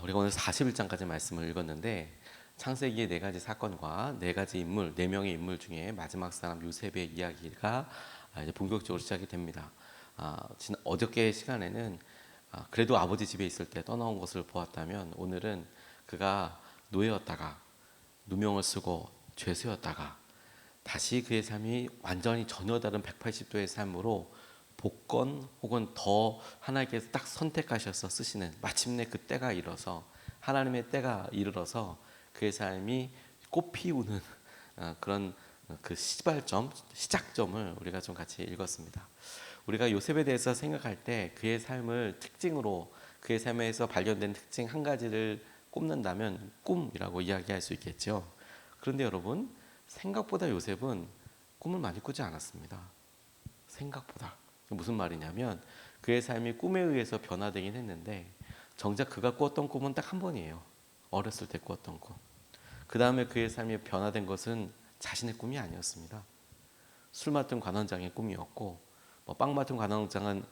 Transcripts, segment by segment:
우리가 오늘 41장까지 말씀을 읽었는데 창세기의 네 가지 사건과 네 가지 인물, 네 명의 인물 중에 마지막 사람 요셉의 이야기가 이제 본격적으로 시작이 됩니다. 어저께 시간에는 그래도 아버지 집에 있을 때 떠나온 것을 보았다면 오늘은 그가 노예였다가 누명을 쓰고 죄수였다가 다시 그의 삶이 완전히 전혀 다른 180도의 삶으로 복권 혹은 더 하나님께서 딱 선택하셔서 쓰시는 마침내 그 때가 이뤄서 하나님의 때가 이르러서 그의 삶이 꽃피우는 그런 그 시작점을 우리가 좀 같이 읽었습니다. 우리가 요셉에 대해서 생각할 때 그의 삶을 특징으로 그의 삶에서 발견된 특징 한 가지를 꼽는다면 꿈이라고 이야기할 수 있겠죠. 그런데 여러분, 생각보다 요셉은 꿈을 많이 꾸지 않았습니다. 생각보다. 무슨 말이냐면 그의 삶이 꿈에 의해서 변화되긴 했는데 정작 그가 꾸었던 꿈은 딱 한 번이에요. 어렸을 때 꾸었던 꿈. 그 다음에 그의 삶이 변화된 것은 자신의 꿈이 아니었습니다. 술 맡은 관원장의 꿈이었고, 빵 맡은 관원장은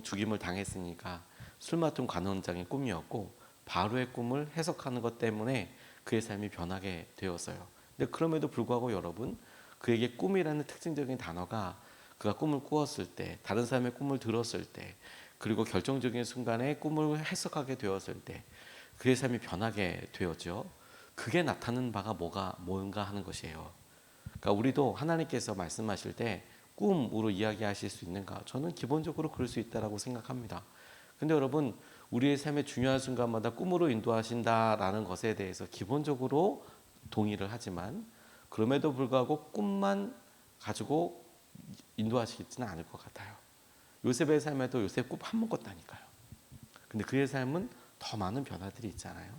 죽임을 당했으니까 술 맡은 관원장의 꿈이었고, 바로의 꿈을 해석하는 것 때문에 그의 삶이 변하게 되었어요. 근데 그럼에도 불구하고 여러분, 그에게 꿈이라는 특징적인 단어가 그가 꿈을 꾸었을 때, 다른 사람의 꿈을 들었을 때, 그리고 결정적인 순간에 꿈을 해석하게 되었을 때 그의 삶이 변하게 되었죠. 그게 나타나는 바가 뭔가 하는 것이에요. 그러니까 우리도 하나님께서 말씀하실 때 꿈으로 이야기하실 수 있는가? 저는 기본적으로 그럴 수 있다라고 생각합니다. 근데 여러분, 우리의 삶의 중요한 순간마다 꿈으로 인도하신다라는 것에 대해서 기본적으로 동의를 하지만 그럼에도 불구하고 꿈만 가지고 인도하시지는 않을 것 같아요. 요셉의 삶에도 요셉 꿈 한 번 꿨다니까요. 근데 그의 삶은 더 많은 변화들이 있잖아요.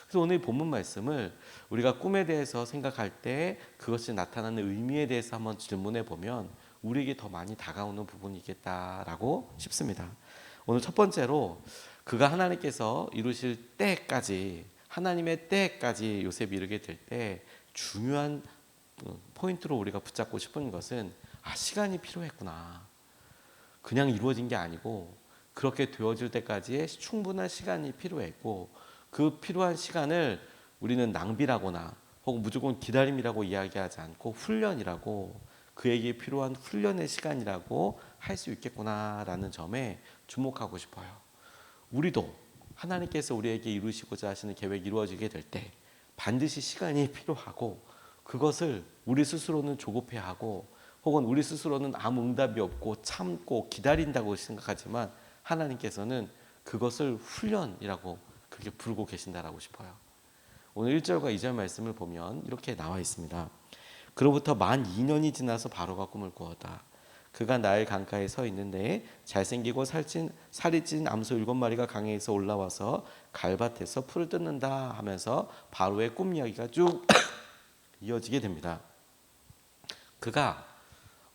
그래서 오늘 본문 말씀을 우리가 꿈에 대해서 생각할 때 그것이 나타나는 의미에 대해서 한번 질문해 보면 우리에게 더 많이 다가오는 부분이겠다라고 싶습니다. 오늘 첫 번째로 그가 하나님께서 이루실 때까지, 하나님의 때까지 요셉이 이르게 될 때 중요한 포인트로 우리가 붙잡고 싶은 것은 시간이 필요했구나. 그냥 이루어진 게 아니고 그렇게 되어질 때까지의 충분한 시간이 필요했고, 그 필요한 시간을 우리는 낭비라거나 혹은 무조건 기다림이라고 이야기하지 않고 훈련이라고, 그에게 필요한 훈련의 시간이라고 할 수 있겠구나라는 점에 주목하고 싶어요. 우리도 하나님께서 우리에게 이루시고자 하시는 계획이 이루어지게 될 때 반드시 시간이 필요하고, 그것을 우리 스스로는 조급해하고 혹은 우리 스스로는 아무 응답이 없고 참고 기다린다고 생각하지만 하나님께서는 그것을 훈련이라고 그렇게 부르고 계신다라고 싶어요. 오늘 1절과 2절 말씀을 보면 이렇게 나와 있습니다. 그로부터 만 2년이 지나서 바로가 꿈을 꾸었다. 그가 나일 강가에 서 있는데 잘생기고 살이 찐 암소 7마리가 강에서 올라와서 갈밭에서 풀을 뜯는다 하면서 바로의 꿈 이야기가 쭉 이어지게 됩니다. 그가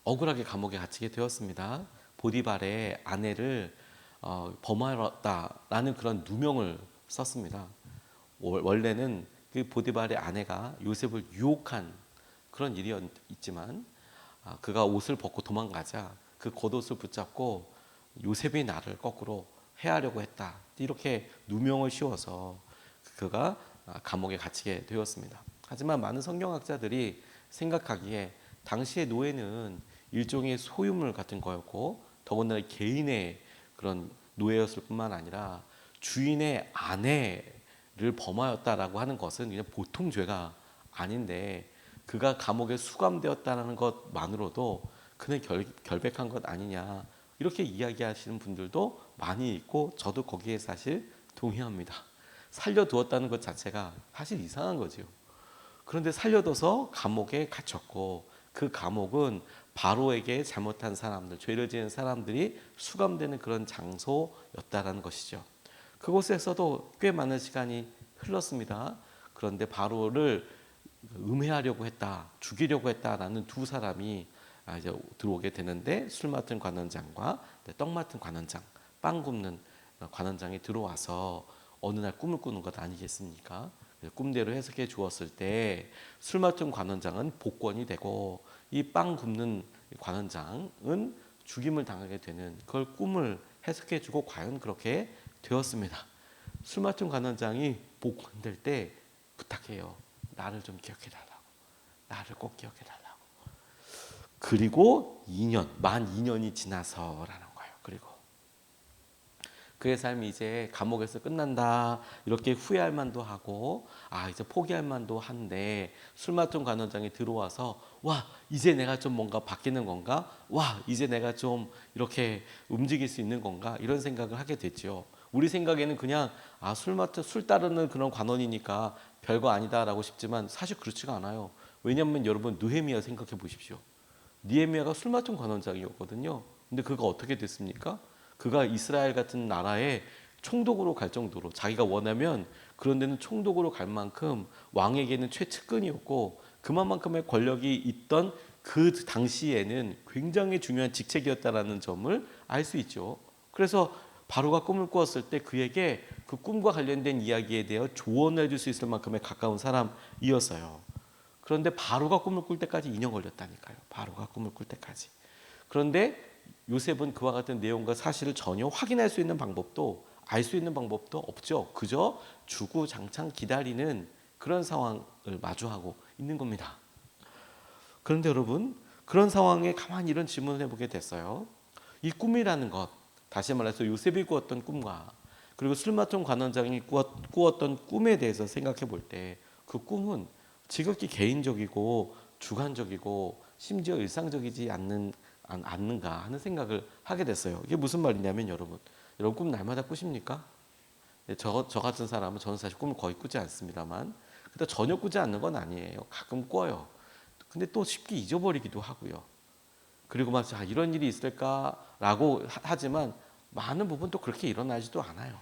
억울하게 감옥에 갇히게 되었습니다. 보디발의 아내를 범하였다라는 그런 누명을 썼습니다. 원래는 그 보디발의 아내가 요셉을 유혹한 그런 일이었지만 그가 옷을 벗고 도망가자 그 겉옷을 붙잡고 요셉이 나를 거꾸로 해하려고 했다, 이렇게 누명을 씌워서 그가 감옥에 갇히게 되었습니다. 하지만 많은 성경학자들이 생각하기에 당시의 노예는 일종의 소유물 같은 거였고, 더군다나 개인의 그런 노예였을 뿐만 아니라 주인의 아내를 범하였다라고 하는 것은 그냥 보통 죄가 아닌데, 그가 감옥에 수감되었다는 것만으로도 그는 결백한 것 아니냐, 이렇게 이야기하시는 분들도 많이 있고 저도 거기에 사실 동의합니다. 살려두었다는 것 자체가 사실 이상한 거죠. 그런데 살려둬서 감옥에 갇혔고, 그 감옥은 바로에게 잘못한 사람들, 죄를 지은 사람들이 수감되는 그런 장소였다라는 것이죠. 그곳에서도 꽤 많은 시간이 흘렀습니다. 그런데 바로를 음해하려고 했다, 죽이려고 했다라는 두 사람이 이제 들어오게 되는데, 술 맡은 관원장과 떡 맡은 관원장, 빵 굽는 관원장이 들어와서 어느 날 꿈을 꾸는 것 아니겠습니까? 꿈대로 해석해 주었을 때 술 맡은 관원장은 복권이 되고, 이 빵 굽는 관원장은 죽임을 당하게 되는 그걸 꿈을 해석해 주고 과연 그렇게 되었습니다. 술 맞은 관원장이 복 건들 때 부탁해요. 나를 좀 기억해달라고. 나를 꼭 기억해달라고. 그리고 2년, 만 2년이 지나서라는 거예요. 그리고 그의 삶이 이제 감옥에서 끝난다 이렇게 후회할 만도 하고 이제 포기할 만도 한데 술 맡은 관원장이 들어와서 와 이제 내가 좀 뭔가 바뀌는 건가? 와 이제 내가 좀 이렇게 움직일 수 있는 건가? 이런 생각을 하게 됐죠. 우리 생각에는 그냥 술 따르는 그런 관원이니까 별거 아니다라고 싶지만 사실 그렇지가 않아요. 왜냐하면 여러분 느헤미야 생각해 보십시오. 느헤미야가 술 맡은 관원장이었거든요. 근데 그가 어떻게 됐습니까? 그가 이스라엘 같은 나라에 총독으로 갈 정도로 자기가 원하면 그런 데는 총독으로 갈 만큼 왕에게는 최측근이었고 그만큼의 권력이 있던 그 당시에는 굉장히 중요한 직책이었다라는 점을 알 수 있죠. 그래서 바로가 꿈을 꾸었을 때 그에게 그 꿈과 관련된 이야기에 대해 조언을 해줄 수 있을 만큼의 가까운 사람이었어요. 그런데 바로가 꿈을 꿀 때까지 2년 걸렸다니까요. 바로가 꿈을 꿀 때까지. 그런데 요셉은 그와 같은 내용과 사실을 전혀 확인할 수 있는 방법도 알 수 있는 방법도 없죠. 그저 주구장창 기다리는 그런 상황을 마주하고 있는 겁니다. 그런데 여러분 그런 상황에 가만히 이런 질문을 해보게 됐어요. 이 꿈이라는 것, 다시 말해서 요셉이 꾸었던 꿈과 그리고 술 맡은 관원장이 꾸었던 꿈에 대해서 생각해 볼 때 그 꿈은 지극히 개인적이고 주관적이고 심지어 일상적이지 않는가 하는 생각을 하게 됐어요. 이게 무슨 말이냐면 여러분 꿈 날마다 꾸십니까? 네, 저 같은 사람은 저는 사실 꿈을 거의 꾸지 않습니다만 근데 전혀 꾸지 않는 건 아니에요. 가끔 꿔요. 근데 또 쉽게 잊어버리기도 하고요. 그리고 막 이런 일이 있을까라고 하지만 많은 부분 또 그렇게 일어나지도 않아요.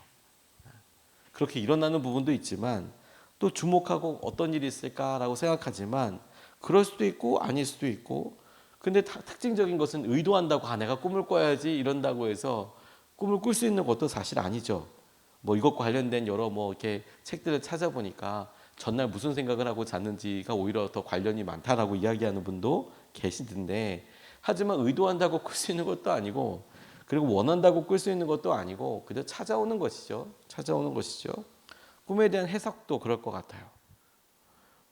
그렇게 일어나는 부분도 있지만 또 주목하고 어떤 일이 있을까라고 생각하지만 그럴 수도 있고 아닐 수도 있고 근데 특징적인 것은 의도한다고 내가 꿈을 꿔야지 이런다고 해서 꿈을 꿀 수 있는 것도 사실 아니죠. 뭐 이것과 관련된 여러 이렇게 책들을 찾아보니까 전날 무슨 생각을 하고 잤는지가 오히려 더 관련이 많다라고 이야기하는 분도 계시던데 하지만 의도한다고 꿀 수 있는 것도 아니고 그리고 원한다고 꿀 수 있는 것도 아니고 그저 찾아오는 것이죠. 찾아오는 것이죠. 꿈에 대한 해석도 그럴 것 같아요.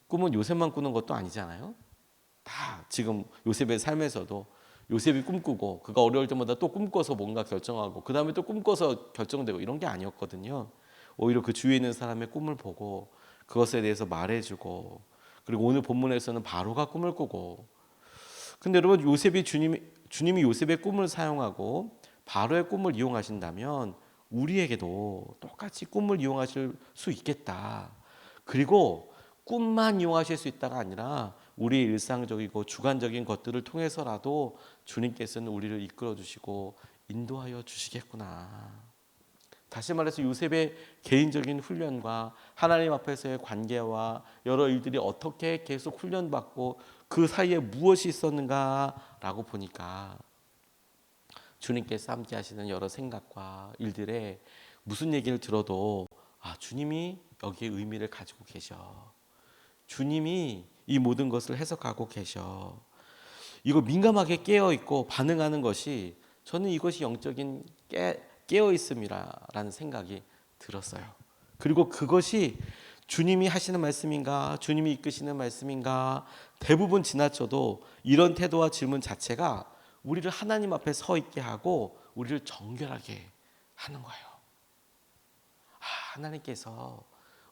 꿈은 요셉만 꾸는 것도 아니잖아요. 다 지금 요셉의 삶에서도 요셉이 꿈꾸고 그가 어려울 때마다 또 꿈꿔서 뭔가 결정하고 그 다음에 또 꿈꿔서 결정되고 이런 게 아니었거든요. 오히려 그 주위에 있는 사람의 꿈을 보고 그것에 대해서 말해주고 그리고 오늘 본문에서는 바로가 꿈을 꾸고 근데 여러분 주님이 요셉의 꿈을 사용하고 바로의 꿈을 이용하신다면 우리에게도 똑같이 꿈을 이용하실 수 있겠다. 그리고 꿈만 이용하실 수 있다가 아니라 우리의 일상적이고 주관적인 것들을 통해서라도 주님께서는 우리를 이끌어 주시고 인도하여 주시겠구나. 다시 말해서 요셉의 개인적인 훈련과 하나님 앞에서의 관계와 여러 일들이 어떻게 계속 훈련받고 그 사이에 무엇이 있었는가라고 보니까 주님께서 함께 하시는 여러 생각과 일들에 무슨 얘기를 들어도 주님이 여기에 의미를 가지고 계셔. 주님이 이 모든 것을 해석하고 계셔. 이거 민감하게 깨어 있고 반응하는 것이 저는 이것이 영적인 깨어 있음이라는 생각이 들었어요. 그리고 그것이 주님이 하시는 말씀인가, 주님이 이끄시는 말씀인가 대부분 지나쳐도 이런 태도와 질문 자체가 우리를 하나님 앞에 서 있게 하고 우리를 정결하게 하는 거예요. 하나님께서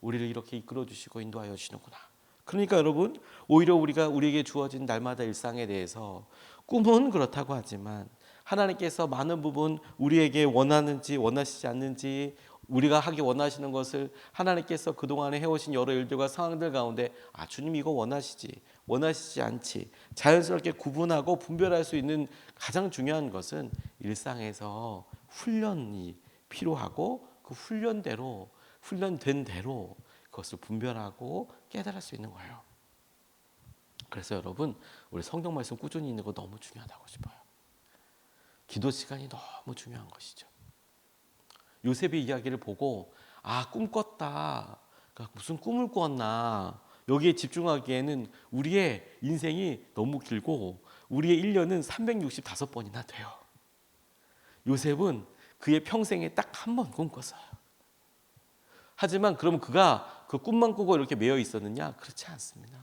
우리를 이렇게 이끌어 주시고 인도하여 주시는구나. 그러니까 여러분 오히려 우리에게 주어진 날마다 일상에 대해서 꿈은 그렇다고 하지만 하나님께서 많은 부분 우리에게 원하는지 원하시지 않는지 우리가 하기 원하시는 것을 하나님께서 그동안에 해오신 여러 일들과 상황들 가운데 주님 이거 원하시지 않지 자연스럽게 구분하고 분별할 수 있는 가장 중요한 것은 일상에서 훈련이 필요하고 그 훈련된 대로 그것을 분별하고 깨달을 수 있는 거예요. 그래서 여러분 우리 성경 말씀 꾸준히 읽는 거 너무 중요하다고 싶어요. 기도 시간이 너무 중요한 것이죠. 요셉의 이야기를 보고 꿈 꿨다. 그러니까 무슨 꿈을 꾸었나. 여기에 집중하기에는 우리의 인생이 너무 길고 우리의 1년은 365번이나 돼요. 요셉은 그의 평생에 딱 한 번 꿈꿨어요. 하지만 그럼 그가 그 꿈만 꾸고 이렇게 매여 있었느냐? 그렇지 않습니다.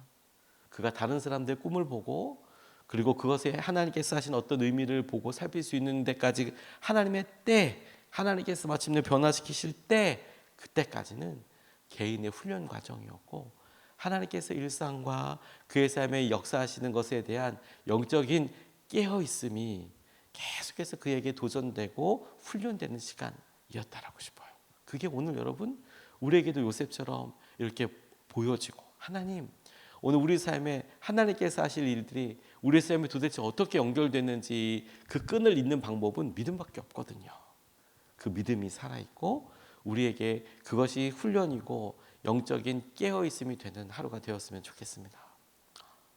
그가 다른 사람들의 꿈을 보고 그리고 그것에 하나님께서 하신 어떤 의미를 보고 살필 수 있는 데까지 하나님의 때, 하나님께서 마침내 변화시키실 때, 그때까지는 개인의 훈련 과정이었고 하나님께서 일상과 그의 삶에 역사하시는 것에 대한 영적인 깨어있음이 계속해서 그에게 도전되고 훈련되는 시간이었다라고 싶어요. 그게 오늘 여러분 우리에게도 요셉처럼 이렇게 보여지고 하나님 오늘 우리 삶에 하나님께서 하실 일들이 우리 삶에 도대체 어떻게 연결되는지 그 끈을 잇는 방법은 믿음밖에 없거든요. 그 믿음이 살아있고 우리에게 그것이 훈련이고 영적인 깨어있음이 되는 하루가 되었으면 좋겠습니다.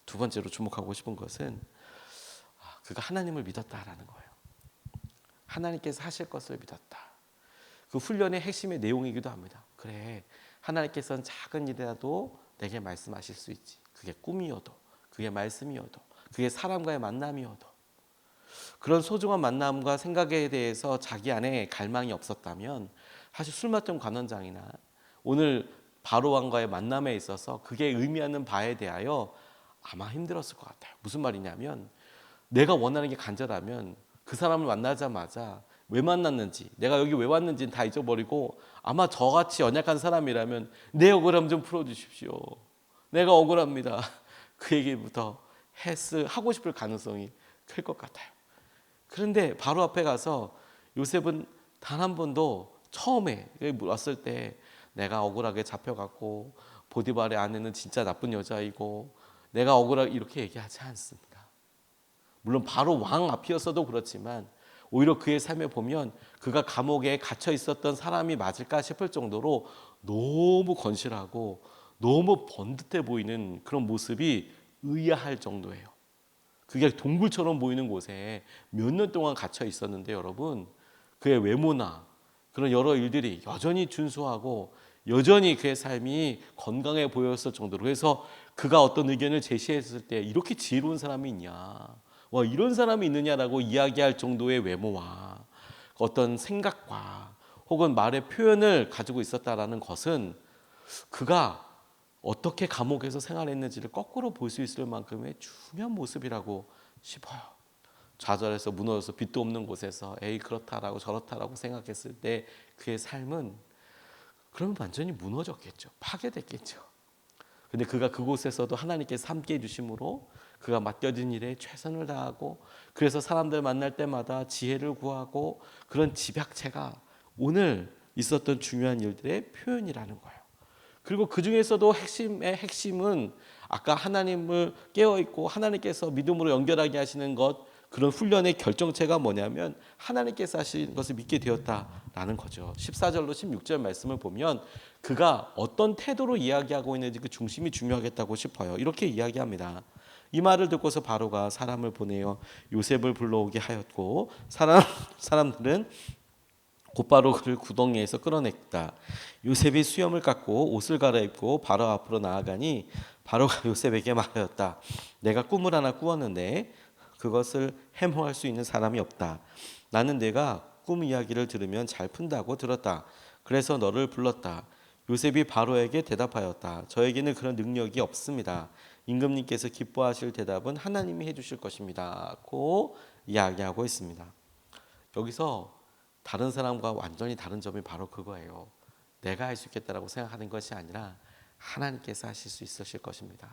두 번째로 주목하고 싶은 것은 그가 하나님을 믿었다라는 거예요. 하나님께서 하실 것을 믿었다. 그 훈련의 핵심의 내용이기도 합니다. 그래, 하나님께서는 작은 일이라도 내게 말씀하실 수 있지. 그게 꿈이어도, 그게 말씀이어도, 그게 사람과의 만남이어도 그런 소중한 만남과 생각에 대해서 자기 안에 갈망이 없었다면 사실 술 맡은 관원장이나 오늘 바로왕과의 만남에 있어서 그게 의미하는 바에 대하여 아마 힘들었을 것 같아요. 무슨 말이냐면 내가 원하는 게 간절하면 그 사람을 만나자마자 왜 만났는지 내가 여기 왜 왔는지는 다 잊어버리고 아마 저같이 연약한 사람이라면 내 억울함 좀 풀어주십시오. 내가 억울합니다. 그 얘기부터 하고 싶을 가능성이 클 것 같아요. 그런데 바로 앞에 가서 요셉은 단 한 번도 처음에 왔을 때 내가 억울하게 잡혀갔고 보디발의 아내는 진짜 나쁜 여자이고 내가 억울하게 이렇게 얘기하지 않습니다. 물론 바로 왕 앞이었어도 그렇지만 오히려 그의 삶에 보면 그가 감옥에 갇혀 있었던 사람이 맞을까 싶을 정도로 너무 건실하고 너무 번듯해 보이는 그런 모습이 의아할 정도예요. 그게 동굴처럼 보이는 곳에 몇 년 동안 갇혀 있었는데 여러분 그의 외모나 그런 여러 일들이 여전히 준수하고 여전히 그의 삶이 건강해 보였을 정도로 그래서 그가 어떤 의견을 제시했을 때 이렇게 지혜로운 사람이 있냐 와 이런 사람이 있느냐라고 이야기할 정도의 외모와 어떤 생각과 혹은 말의 표현을 가지고 있었다라는 것은 그가 어떻게 감옥에서 생활했는지를 거꾸로 볼 수 있을 만큼의 중요한 모습이라고 싶어요. 좌절해서 무너져서 빛도 없는 곳에서 에이 그렇다라고 저렇다라고 생각했을 때 그의 삶은 그러면 완전히 무너졌겠죠. 파괴됐겠죠. 근데 그가 그곳에서도 하나님께서 함께 해주심으로 그가 맡겨진 일에 최선을 다하고 그래서 사람들 만날 때마다 지혜를 구하고 그런 집약체가 오늘 있었던 중요한 일들의 표현이라는 거예요. 그리고 그 중에서도 핵심의 핵심은 아까 하나님을 깨어있고 하나님께서 믿음으로 연결하게 하시는 것 그런 훈련의 결정체가 뭐냐면 하나님께서 하신 것을 믿게 되었다라는 거죠. 14절로 16절 말씀을 보면 그가 어떤 태도로 이야기하고 있는지 그 중심이 중요하겠다고 싶어요. 이렇게 이야기합니다. 이 말을 듣고서 바로가 사람을 보내어 요셉을 불러오게 하였고 사람들은 곧바로 그를 구덩이에서 끌어냈다. 요셉이 수염을 깎고 옷을 갈아입고 바로 앞으로 나아가니 바로가 요셉에게 말하였다. 내가 꿈을 하나 꾸었는데 그것을 해몽할 수 있는 사람이 없다. 나는 내가 꿈 이야기를 들으면 잘 푼다고 들었다. 그래서 너를 불렀다. 요셉이 바로에게 대답하였다. 저에게는 그런 능력이 없습니다. 임금님께서 기뻐하실 대답은 하나님이 해주실 것입니다. 고 이야기하고 있습니다. 여기서 다른 사람과 완전히 다른 점이 바로 그거예요. 내가 할 수 있겠다라고 생각하는 것이 아니라 하나님께서 하실 수 있으실 것입니다.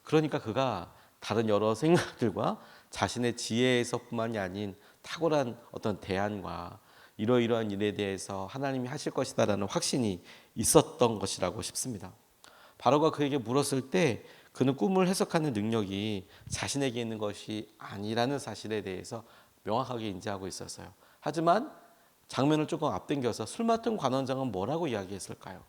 그러니까 그가 다른 여러 생각들과 자신의 지혜에서뿐만이 아닌 탁월한 어떤 대안과 이러이러한 일에 대해서 하나님이 하실 것이다라는 확신이 있었던 것이라고 싶습니다. 바로가 그에게 물었을 때 그는 꿈을 해석하는 능력이 자신에게 있는 것이 아니라는 사실에 대해서 명확하게 인지하고 있었어요. 하지만 장면을 조금 앞당겨서 술 맡은 관원장은 뭐라고 이야기했을까요?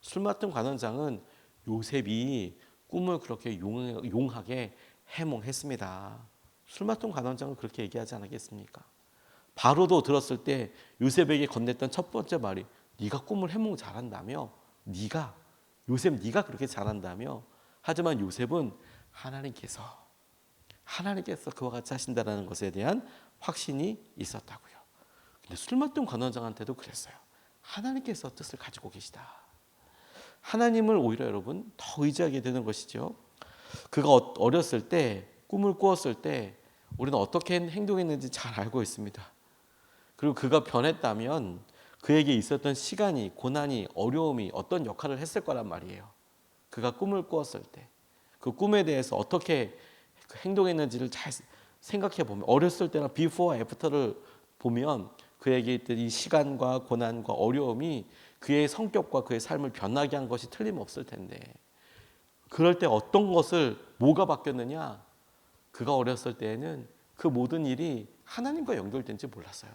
술 맡은 관원장은 요셉이 꿈을 그렇게 용하게 해몽했습니다. 술 맡은 관원장은 그렇게 얘기하지 않았겠습니까? 바로도 들었을 때 요셉에게 건넸던 첫 번째 말이 네가 꿈을 해몽 잘한다며? 요셉 네가 그렇게 잘한다며? 하지만 요셉은 하나님께서 그와 같이 하신다는 것에 대한 확신이 있었다고요. 근데 술 맡은 관원장한테도 그랬어요. 하나님께서 뜻을 가지고 계시다. 하나님을 오히려 여러분 더 의지하게 되는 것이죠. 그가 어렸을 때 꿈을 꾸었을 때 우리는 어떻게 행동했는지 잘 알고 있습니다. 그리고 그가 변했다면 그에게 있었던 시간이, 고난이, 어려움이 어떤 역할을 했을 거란 말이에요. 그가 꿈을 꾸었을 때 그 꿈에 대해서 어떻게 행동했는지를 잘 생각해 보면, 어렸을 때나 비포와 애프터를 보면 그에게 있던 이 시간과 고난과 어려움이 그의 성격과 그의 삶을 변하게 한 것이 틀림없을 텐데, 그럴 때 어떤 것을, 뭐가 바뀌었느냐? 그가 어렸을 때에는 그 모든 일이 하나님과 연결된지 몰랐어요.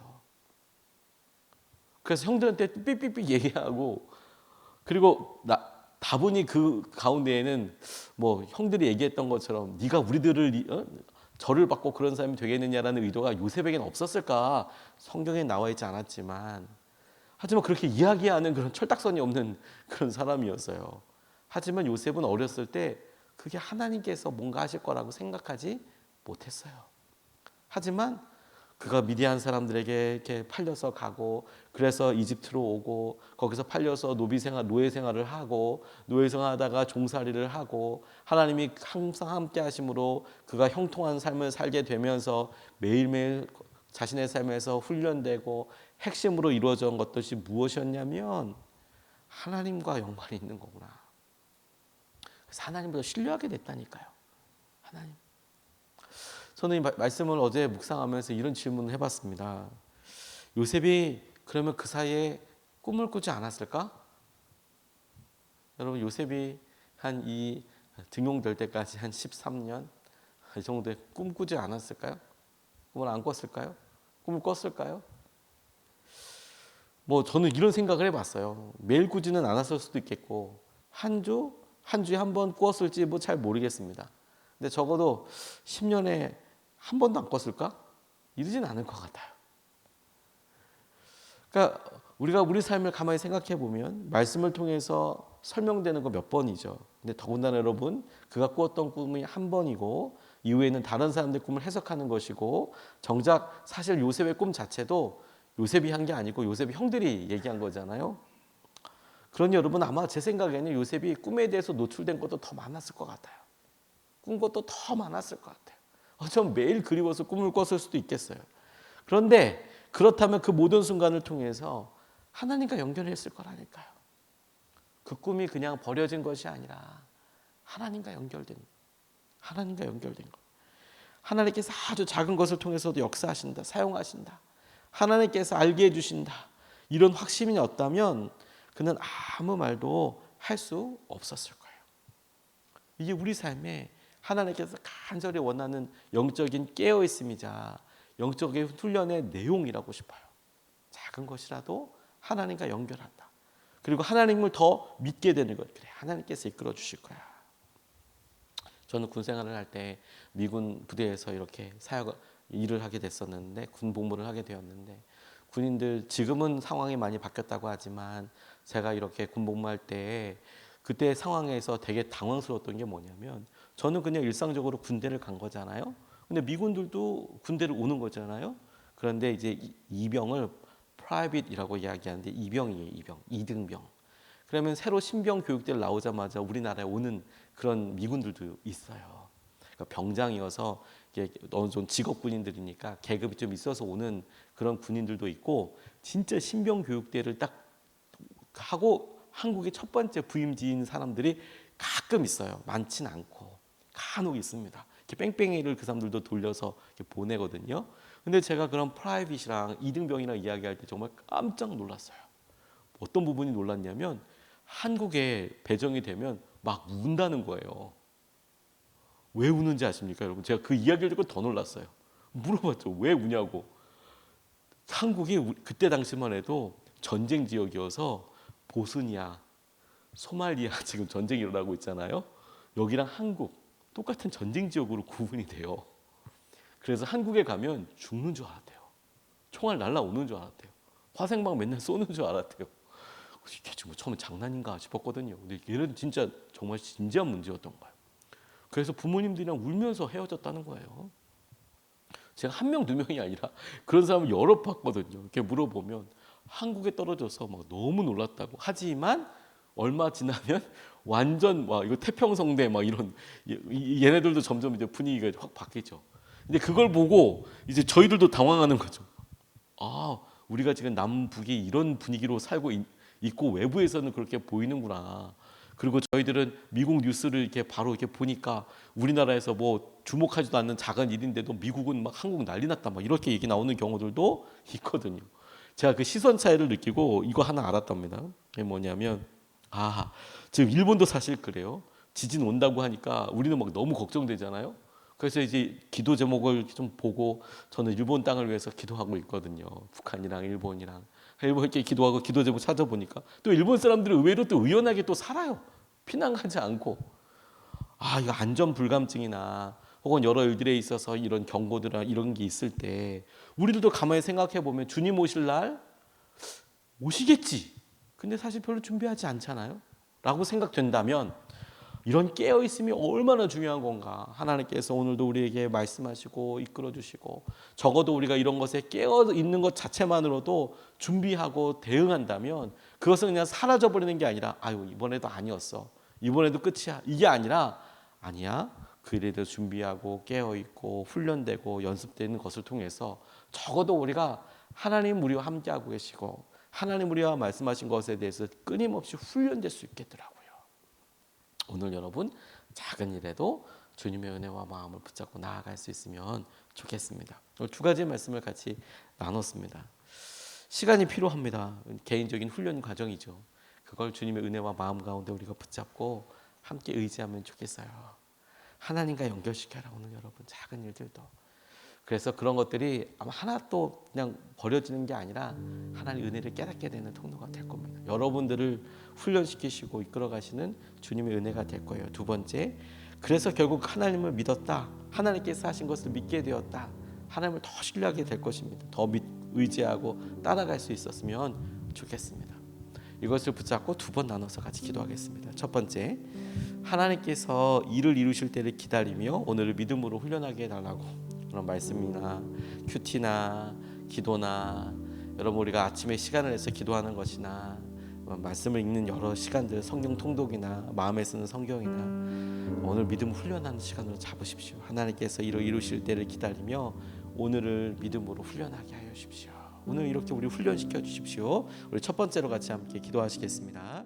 그래서 형들한테 삐삐삐 얘기하고, 그리고 다분히 그 가운데에는 뭐 형들이 얘기했던 것처럼 네가 우리들을 절을 받고 그런 사람이 되겠느냐라는 의도가 요셉에게는 없었을까? 성경에 나와 있지 않았지만, 하지만 그렇게 이야기하는 그런 철딱선이 없는 그런 사람이었어요. 하지만 요셉은 어렸을 때 그게 하나님께서 뭔가 하실 거라고 생각하지 못했어요. 하지만 그가 미디안 사람들에게 이렇게 팔려서 가고, 그래서 이집트로 오고, 거기서 팔려서 노예 생활을 하고, 노예 생활하다가 종살이를 하고, 하나님이 항상 함께 하심으로 그가 형통한 삶을 살게 되면서 매일매일 자신의 삶에서 훈련되고 핵심으로 이루어져 온 것들이 무엇이었냐면 하나님과 연관이 있는 거구나. 그래서 하나님을 신뢰하게 됐다니까요. 하나님. 저는 이 말씀을 어제 묵상하면서 이런 질문을 해봤습니다. 요셉이 그러면 그 사이에 꿈을 꾸지 않았을까? 여러분, 요셉이 한 이 등용될 때까지 한 13년 이 정도에 꿈꾸지 않았을까요? 꿈을 안 꿨을까요? 꿈을 꿨을까요? 뭐 저는 이런 생각을 해봤어요. 매일 꾸지는 않았을 수도 있겠고, 한 주에 한 번 꾸었을지 뭐 잘 모르겠습니다. 근데 적어도 10년에 한 번도 안 꿨을까? 이러진 않을 것 같아요. 그러니까 우리가 우리 삶을 가만히 생각해 보면 말씀을 통해서 설명되는 거 몇 번이죠. 근데 더군다나 여러분, 그가 꾸었던 꿈이 한 번이고 이후에는 다른 사람들의 꿈을 해석하는 것이고, 정작 사실 요셉의 꿈 자체도 요셉이 한 게 아니고 요셉의 형들이 얘기한 거잖아요. 그러니 여러분, 아마 제 생각에는 요셉이 꿈에 대해서 노출된 것도 더 많았을 것 같아요. 꾼 것도 더 많았을 것 같아요. 전 매일 그리워서 꿈을 꿨을 수도 있겠어요. 그런데 그렇다면 그 모든 순간을 통해서 하나님과 연결했을 거라니까요. 그 꿈이 그냥 버려진 것이 아니라 하나님과 연결된 것. 하나님께서 아주 작은 것을 통해서도 역사하신다, 사용하신다. 하나님께서 알게 해주신다. 이런 확신이 없다면 그는 아무 말도 할 수 없었을 거예요. 이게 우리 삶에 하나님께서 간절히 원하는 영적인 깨어있음이자 영적인 훈련의 내용이라고 싶어요. 작은 것이라도 하나님과 연결한다. 그리고 하나님을 더 믿게 되는 것. 그래, 하나님께서 이끌어 주실 거야. 저는 군 생활을 할 때 미군 부대에서 이렇게 일을 하게 됐었는데, 군 복무를 하게 되었는데, 군인들 지금은 상황이 많이 바뀌었다고 하지만 제가 이렇게 군 복무할 때 그때 상황에서 되게 당황스러웠던 게 뭐냐면, 저는 그냥 일상적으로 군대를 간 거잖아요. 근데 미군들도 군대를 오는 거잖아요. 그런데 이제 이병을 프라이빗이라고 이야기하는데 이병이에요. 이등병. 그러면 새로 신병 교육대를 나오자마자 우리나라에 오는 그런 미군들도 있어요. 그러니까 병장이어서 어느 정도 직업 군인들이니까 계급이 좀 있어서 오는 그런 군인들도 있고, 진짜 신병 교육대를 딱 하고 한국의 첫 번째 부임지인 사람들이 가끔 있어요. 많진 않고 간혹 있습니다. 이렇게 뺑뺑이를 그 사람들도 돌려서 이렇게 보내거든요. 근데 제가 그런 프라이빗이랑 이등병이랑 이야기할 때 정말 깜짝 놀랐어요. 어떤 부분이 놀랐냐면, 한국에 배정이 되면 막 운다는 거예요. 왜 우는지 아십니까, 여러분? 제가 그 이야기를 듣고 더 놀랐어요. 물어봤죠. 왜 우냐고. 한국이 그때 당시만 해도 전쟁 지역이어서 보스니아, 소말리아 지금 전쟁이 일어나고 있잖아요. 여기랑 한국 똑같은 전쟁 지역으로 구분이 돼요. 그래서 한국에 가면 죽는 줄 알았대요. 총알 날라오는 줄 알았대요. 화생방 맨날 쏘는 줄 알았대요. 이게 지금 처음에 장난인가 싶었거든요. 근데 얘는 진짜 정말 진지한 문제였던 거예요. 그래서 부모님들이랑 울면서 헤어졌다는 거예요. 제가 한 명, 두 명이 아니라 그런 사람을 여러 봤거든요. 이렇게 물어보면 한국에 떨어져서 막 너무 놀랐다고. 하지만 얼마 지나면 완전 와 이거 태평성대 막 이런 얘네들도 점점 이제 분위기가 확 바뀌죠. 근데 그걸 보고 이제 저희들도 당황하는 거죠. 아, 우리가 지금 남북이 이런 분위기로 살고 있고 외부에서는 그렇게 보이는구나. 그리고 저희들은 미국 뉴스를 이렇게 바로 이렇게 보니까 우리나라에서 뭐 주목하지도 않는 작은 일인데도 미국은 막 한국 난리 났다 막 이렇게 얘기 나오는 경우들도 있거든요. 제가 그 시선 차이를 느끼고 이거 하나 알았답니다. 그게 뭐냐면 지금 일본도 사실 그래요. 지진 온다고 하니까 우리는 막 너무 걱정되잖아요. 그래서 이제 기도 제목을 좀 보고 저는 일본 땅을 위해서 기도하고 있거든요. 북한이랑 일본이랑 일본 이렇게 기도하고 기도 제목 찾아보니까 또 일본 사람들은 의외로 또 의연하게 또 살아요. 피난가지 않고 이거 안전 불감증이나 혹은 여러 일들에 있어서 이런 경고들이나 이런 게 있을 때 우리들도 가만히 생각해 보면 주님 오실 날 오시겠지. 근데 사실 별로 준비하지 않잖아요. 라고 생각된다면 이런 깨어있음이 얼마나 중요한 건가. 하나님께서 오늘도 우리에게 말씀하시고 이끌어주시고 적어도 우리가 이런 것에 깨어있는 것 자체만으로도 준비하고 대응한다면 그것은 그냥 사라져버리는 게 아니라 이번에도 아니었어. 이번에도 끝이야. 이게 아니라 아니야. 그 일에 대해서 준비하고 깨어있고 훈련되고 연습되는 것을 통해서 적어도 우리가 하나님 우리와 함께하고 계시고 하나님 우리와 말씀하신 것에 대해서 끊임없이 훈련될 수 있겠더라고요. 오늘 여러분 작은 일에도 주님의 은혜와 마음을 붙잡고 나아갈 수 있으면 좋겠습니다. 오늘 두 가지 말씀을 같이 나눴습니다. 시간이 필요합니다. 개인적인 훈련 과정이죠. 그걸 주님의 은혜와 마음 가운데 우리가 붙잡고 함께 의지하면 좋겠어요. 하나님과 연결시켜라. 오늘 여러분 작은 일들도. 그래서 그런 것들이 아마 하나도 그냥 버려지는 게 아니라 하나님의 은혜를 깨닫게 되는 통로가 될 겁니다. 여러분들을 훈련시키시고 이끌어가시는 주님의 은혜가 될 거예요. 두 번째, 그래서 결국 하나님을 믿었다. 하나님께서 하신 것을 믿게 되었다. 하나님을 더 신뢰하게 될 것입니다. 더 의지하고 따라갈 수 있었으면 좋겠습니다. 이것을 붙잡고 두 번 나눠서 같이 기도하겠습니다. 첫 번째, 하나님께서 일을 이루실 때를 기다리며 오늘을 믿음으로 훈련하게 해달라고. 그런 말씀이나 큐티나 기도나 여러분 우리가 아침에 시간을 내서 기도하는 것이나 말씀을 읽는 여러 시간들 성경 통독이나 마음에 쓰는 성경이나 오늘 믿음 훈련하는 시간으로 잡으십시오. 하나님께서 일을 이루실 때를 기다리며 오늘을 믿음으로 훈련하게 하여 주십시오. 오늘 이렇게 우리 훈련시켜 주십시오. 우리 첫 번째로 같이 함께 기도하시겠습니다.